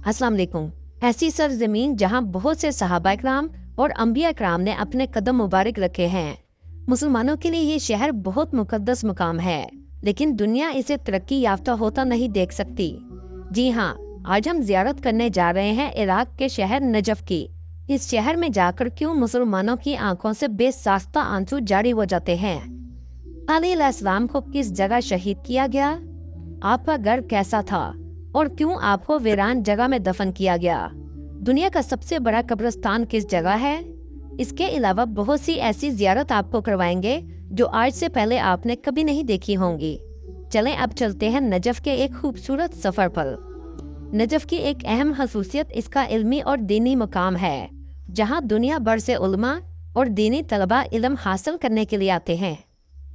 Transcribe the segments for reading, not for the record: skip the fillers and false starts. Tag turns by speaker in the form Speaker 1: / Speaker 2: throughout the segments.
Speaker 1: अस्सलाम वालेकुम। ऐसी सरजमीन जहां बहुत से सहाबा इकराम और अंबिया इकराम ने अपने कदम मुबारक रखे हैं। मुसलमानों के लिए ये शहर बहुत मुकद्दस मुकाम है, लेकिन दुनिया इसे तरक्की याफ्ता होता नहीं देख सकती। जी हाँ, आज हम जियारत करने जा रहे हैं इराक के शहर नजफ की। इस शहर में जाकर क्यों मुसलमानों की आंखों से बेसाख्ता आंसू जारी हो जाते हैं। अली अलैहिस्सलाम को किस जगह शहीद किया गया, आपका घर कैसा था और क्यों आपको वीरान जगह में दफन किया गया। दुनिया का सबसे बड़ा कब्रिस्तान किस जगह है। इसके अलावा बहुत सी ऐसी जियारत आपको करवाएंगे जो आज से पहले आपने कभी नहीं देखी होंगी। चलें अब चलते हैं नजफ के एक खूबसूरत सफर पर। नजफ की एक अहम खसूसियत इसका इल्मी और दीनी मुकाम है, जहां दुनिया भर से उलमा और दीनी तलबा इल्म हासिल करने के लिए आते हैं।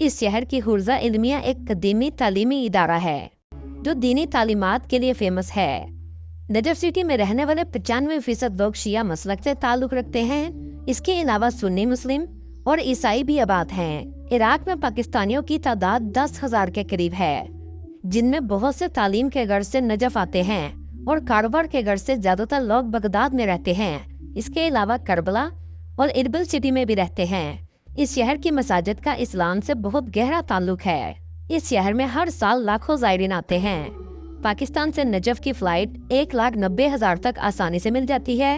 Speaker 1: इस शहर की हुर्जा इल्मिया एक कदीमी तालीमी इदारा है जो दीनी तालीमात के लिए फेमस है। नजफ सिटी में रहने वाले 95% लोग शिया मसलक से ताल्लुक रखते हैं। इसके अलावा सुन्नी मुस्लिम और ईसाई भी आबाद हैं। इराक में पाकिस्तानियों की तादाद 10,000 के करीब है, जिनमें बहुत से तालीम के गर्ज से नजफ आते हैं और कारोबार के गर्ज से ज्यादातर लोग बगदाद में रहते हैं। इसके अलावा करबला और इरबिल सिटी में भी रहते हैं। इस शहर की मसाजिद का इस्लाम से बहुत गहरा ताल्लुक है। इस शहर में हर साल लाखों ज़ायरीन आते हैं। पाकिस्तान से नजफ की फ्लाइट 1,90,000 तक आसानी से मिल जाती है।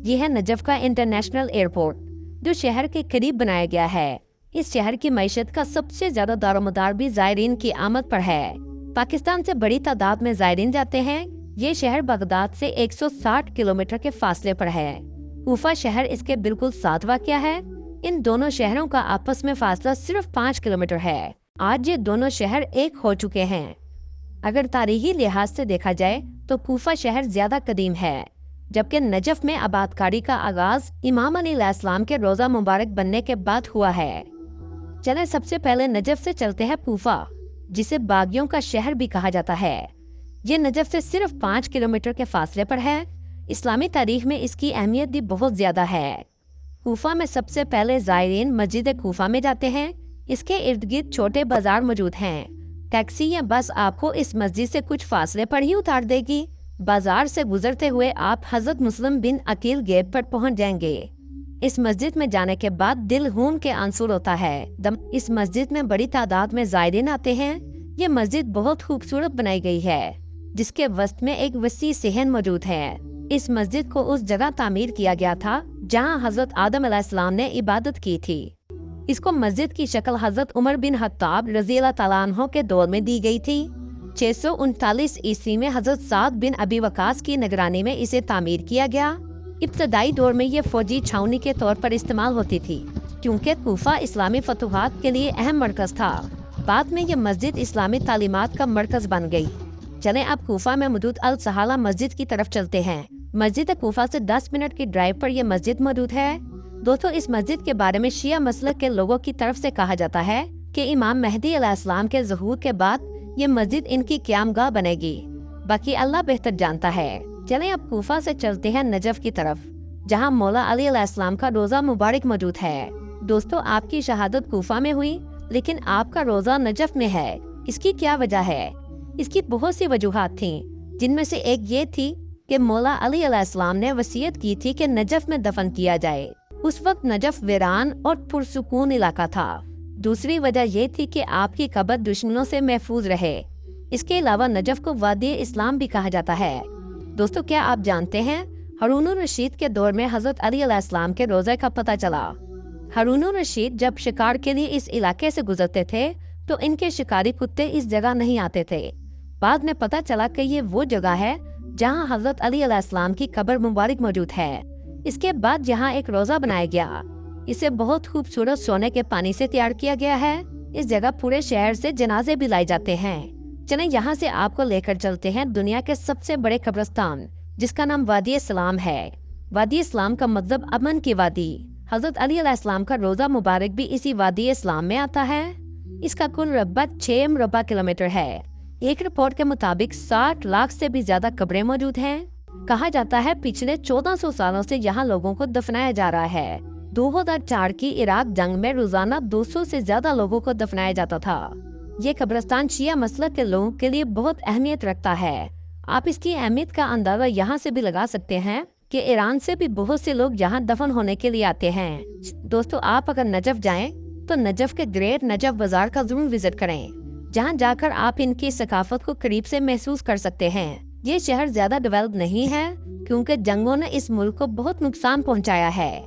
Speaker 1: यह है नजफ का इंटरनेशनल एयरपोर्ट, जो शहर के करीब बनाया गया है। इस शहर की मईशत का सबसे ज्यादा दारोमदार भी ज़ायरीन की आमद पर है। पाकिस्तान से बड़ी तादाद में ज़ायरीन जाते हैं। ये शहर बगदाद से 160 किलोमीटर के फासले पर है। कूफा शहर इसके बिल्कुल साथ वाक़या है। इन दोनों शहरों का आपस में फासला सिर्फ 5 किलोमीटर है। आज ये दोनों शहर एक हो चुके हैं। अगर तारीखी लिहाज से देखा जाए तो कूफा शहर ज्यादा कदीम है, जबकि नजफ में आबादकारी का आगाज इमाम अली अलैहिस्सलाम के रोजा मुबारक बनने के बाद हुआ है। चलें सबसे पहले नजफ से चलते हैं कूफा, जिसे बागियों का शहर भी कहा जाता है। ये नजफ से सिर्फ 5 किलोमीटर के फासले पर है। इस्लामी तारीख में इसकी अहमियत भी बहुत ज्यादा है। कूफा में सबसे पहले ज़ायरीन मस्जिद कूफा में जाते हैं। इसके इर्द गिर्द छोटे बाजार मौजूद हैं। टैक्सी या बस आपको इस मस्जिद से कुछ फासले पर ही उतार देगी। बाजार से गुजरते हुए आप हजरत मुस्लिम बिन अकील गेट पर पहुंच जाएंगे। इस मस्जिद में जाने के बाद दिल हून के आंसू रोता है। इस मस्जिद में बड़ी तादाद में ज़ायरीन आते हैं। ये मस्जिद बहुत खूबसूरत बनाई गई है, जिसके वस्त में एक वसी सहन मौजूद है। इस मस्जिद को उस जगह तामीर किया गया था जहां हजरत आदम अलैहिस्सलाम ने इबादत की थी। इसको मस्जिद की शक्ल हजरत उमर बिन खत्ताब रज़ियल्लाहु तआला अन्हु के दौर में दी गई थी। 639 ईस्वी में हजरत साद बिन अबी वकास की निगरानी में इसे तामीर किया गया। इब्तदाई दौर में ये फौजी छावनी के तौर पर इस्तेमाल होती थी, क्योंकि कूफा इस्लामी फतुहात के लिए अहम मरकज था। बाद में ये मस्जिद इस्लामी तालीमात का मरकज बन गई। चलें अब कूफा में मौजूद अल सहाला मस्जिद की तरफ चलते हैं। मस्जिद कूफा से 10 मिनट की ड्राइव पर यह मस्जिद मौजूद है। दोस्तों, इस मस्जिद के बारे में शिया मसलक के लोगों की तरफ से कहा जाता है कि इमाम मेहदी अलैहिस्सलाम के ज़हूर के बाद ये मस्जिद इनकी क़यामगाह बनेगी। बाकी अल्लाह बेहतर जानता है। चलें अब कूफा से चलते हैं नजफ की तरफ, जहां मौला अली अलैहिस्सलाम का रोज़ा मुबारक मौजूद है। दोस्तों, आपकी शहादत कूफा में हुई, लेकिन आपका रोज़ा नजफ में है। इसकी क्या वजह है? इसकी बहुत सी वजूहात थी, जिनमें से एक ये थी कि मौला अली अलैहिस्सलाम ने वसीयत की थी कि नजफ में दफन किया जाए। उस वक्त नजफ वीरान और पुरसुकून इलाका था। दूसरी वजह ये थी कि आपकी कब्र दुश्मनों से महफूज रहे। इसके अलावा नजफ को वादी इस्लाम भी कहा जाता है। दोस्तों, क्या आप जानते हैं हारून रशीद के दौर में हजरत अली अलैहिस्सलाम के रोज़े का पता चला। हारून रशीद जब शिकार के लिए इस इलाके से गुजरते थे तो इनके शिकारी कुत्ते इस जगह नहीं आते थे। बाद में पता चला कि ये वो जगह है जहां हजरत अली अलैहिस्सलाम की कब्र मुबारक मौजूद है। इसके बाद यहाँ एक रोज़ा बनाया गया। इसे बहुत खूबसूरत सोने के पानी से तैयार किया गया है। इस जगह पूरे शहर से जनाजे भी लाए जाते हैं। चलें यहाँ से आपको लेकर चलते हैं दुनिया के सबसे बड़े कब्रिस्तान, जिसका नाम वादी इस्लाम है। वादी इस्लाम का मतलब अमन की वादी। हजरत अली अलैहिस्सलाम का रोज़ा मुबारक भी इसी वादी इस्लाम में आता है। इसका कुल रकबा 6 मुरबा किलोमीटर है। एक रिपोर्ट के मुताबिक 60 लाख से भी ज्यादा कब्रें मौजूद हैं। कहा जाता है पिछले 1400 सालों से यहाँ लोगों को दफनाया जा रहा है। 2004 की इराक जंग में रोजाना 200 से ज्यादा लोगों को दफनाया जाता था। ये कब्रिस्तान शिया मसलक के लोगों के लिए बहुत अहमियत रखता है। आप इसकी अहमियत का अंदाजा यहाँ से भी लगा सकते हैं कि ईरान से भी बहुत से लोग यहाँ दफन होने के लिए आते हैं। दोस्तों, आप अगर नजफ जाएं तो नजफ के ग्रेट नजफ बाजार का जरूर विजिट करें, जहाँ जाकर आप इनकी सकाफत को करीब से महसूस कर सकते हैं। ये शहर ज्यादा डेवलप नहीं है क्योंकि जंगों ने इस मुल्क को बहुत नुकसान पहुंचाया है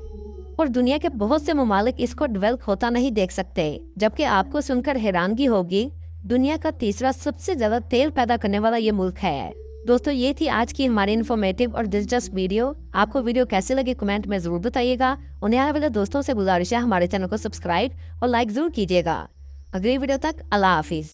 Speaker 1: और दुनिया के बहुत से ममालिक इसको डेवलप होता नहीं देख सकते। जबकि आपको सुनकर हैरानगी होगी, दुनिया का तीसरा सबसे ज्यादा तेल पैदा करने वाला ये मुल्क है। दोस्तों, ये थी आज की हमारी इन्फॉर्मेटिव और दिलचस्प वीडियो। आपको वीडियो कैसे लगी कमेंट में जरूर बताइएगा। उन्हें आने वाले दोस्तों से गुजारिश है हमारे चैनल को सब्सक्राइब और लाइक जरूर कीजिएगा। अगली वीडियो तक अल्लाह हाफिज।